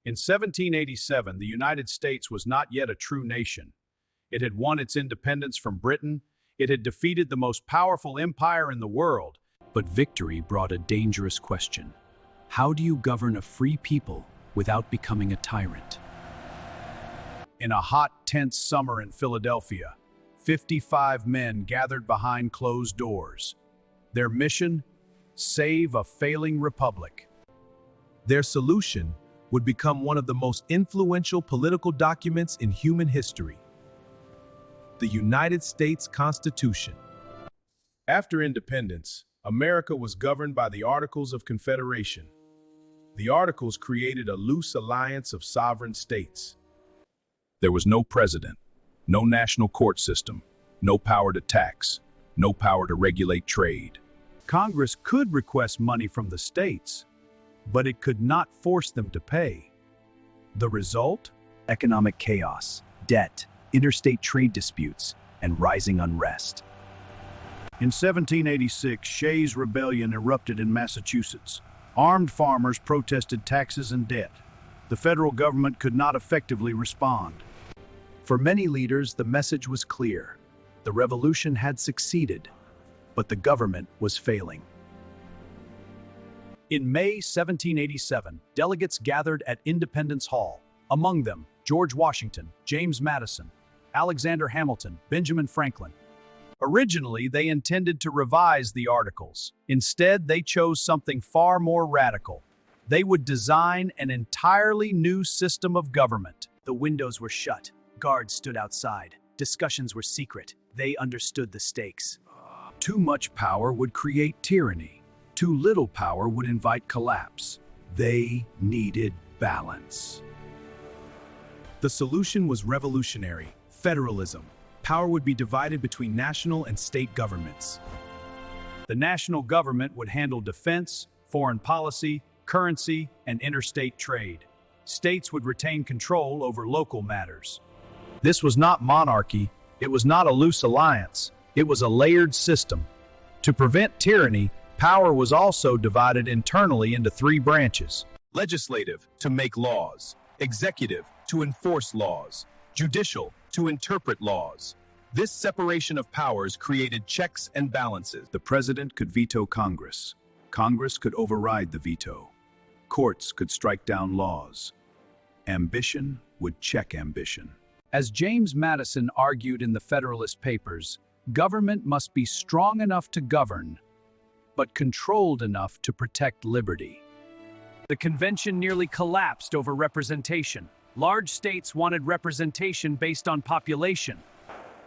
In 1787, the United States was not yet a true nation. It had won its independence from Britain. It had defeated the most powerful empire in the world. But victory brought a dangerous question. How do you govern a free people without becoming a tyrant? In a hot, tense summer in Philadelphia, 55 men gathered behind closed doors. Their mission? Save a failing republic. Their solution would become one of the most influential political documents in human history: the United States Constitution. After independence, America was governed by the Articles of Confederation. The Articles created a loose alliance of sovereign states. There was no president, no national court system, no power to tax, no power to regulate trade. Congress could request money from the states, but it could not force them to pay. The result? Economic chaos, debt, interstate trade disputes, and rising unrest. In 1786, Shays Rebellion erupted in Massachusetts. Armed farmers protested taxes and debt. The federal government could not effectively respond. For many leaders, the message was clear. The revolution had succeeded, but the government was failing. In May 1787, delegates gathered at Independence Hall. Among them, George Washington, James Madison, Alexander Hamilton, Benjamin Franklin. Originally, they intended to revise the Articles. Instead, they chose something far more radical. They would design an entirely new system of government. The windows were shut. Guards stood outside. Discussions were secret. They understood the stakes. Too much power would create tyranny. Too little power would invite collapse. They needed balance. The solution was revolutionary: federalism. Power would be divided between national and state governments. The national government would handle defense, foreign policy, currency, and interstate trade. States would retain control over local matters. This was not monarchy. It was not a loose alliance. It was a layered system. To prevent tyranny, power was also divided internally into three branches: legislative, to make laws; executive, to enforce laws; judicial, to interpret laws. This separation of powers created checks and balances. The president could veto Congress. Congress could override the veto. Courts could strike down laws. Ambition would check ambition. As James Madison argued in the Federalist Papers, government must be strong enough to govern, but controlled enough to protect liberty. The convention nearly collapsed over representation. Large states wanted representation based on population.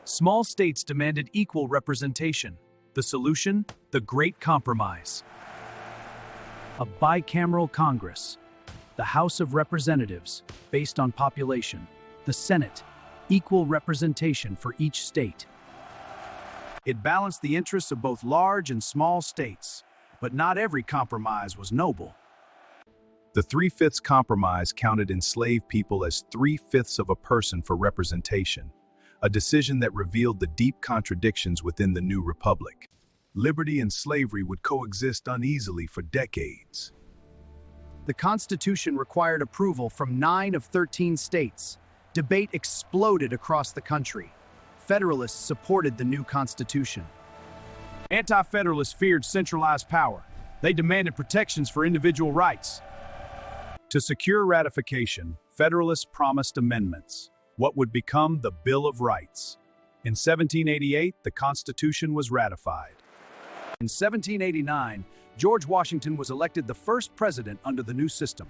Small states demanded equal representation. The solution? The Great Compromise. A bicameral Congress. The House of Representatives, based on population. The Senate, equal representation for each state. It balanced the interests of both large and small states, but not every compromise was noble. The 3/5 compromise counted enslaved people as 3/5 of a person for representation, a decision that revealed the deep contradictions within the new republic. Liberty and slavery would coexist uneasily for decades. The Constitution required approval from 9 of 13 states. Debate exploded across the country. Federalists supported the new Constitution. Anti-Federalists feared centralized power. They demanded protections for individual rights. To secure ratification, Federalists promised amendments, what would become the Bill of Rights. In 1788, the Constitution was ratified. In 1789, George Washington was elected the first president under the new system.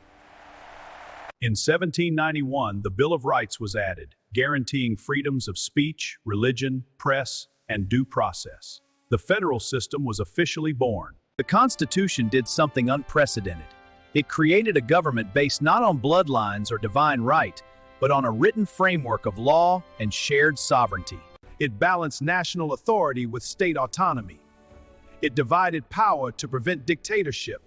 In 1791, the Bill of Rights was added, guaranteeing freedoms of speech, religion, press, and due process. The federal system was officially born. The Constitution did something unprecedented. It created a government based not on bloodlines or divine right, but on a written framework of law and shared sovereignty. It balanced national authority with state autonomy. It divided power to prevent dictatorship.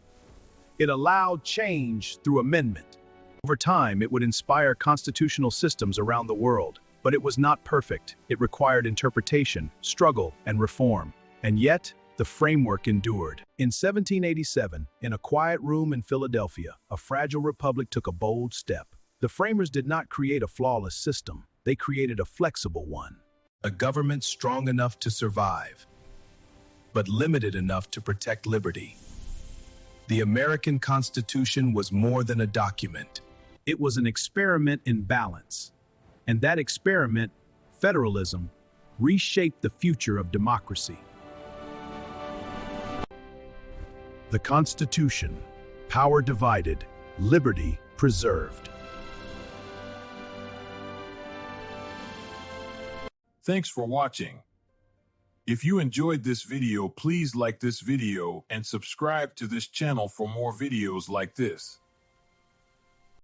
It allowed change through amendment. Over time, it would inspire constitutional systems around the world, but it was not perfect. It required interpretation, struggle, and reform. And yet, the framework endured. In 1787, in a quiet room in Philadelphia, a fragile republic took a bold step. The framers did not create a flawless system, they created a flexible one. A government strong enough to survive, but limited enough to protect liberty. The American Constitution was more than a document. It was an experiment in balance. And that experiment, federalism, reshaped the future of democracy. The Constitution, power divided, liberty preserved. Thanks for watching. If you enjoyed this video, please like this video and subscribe to this channel for more videos like this.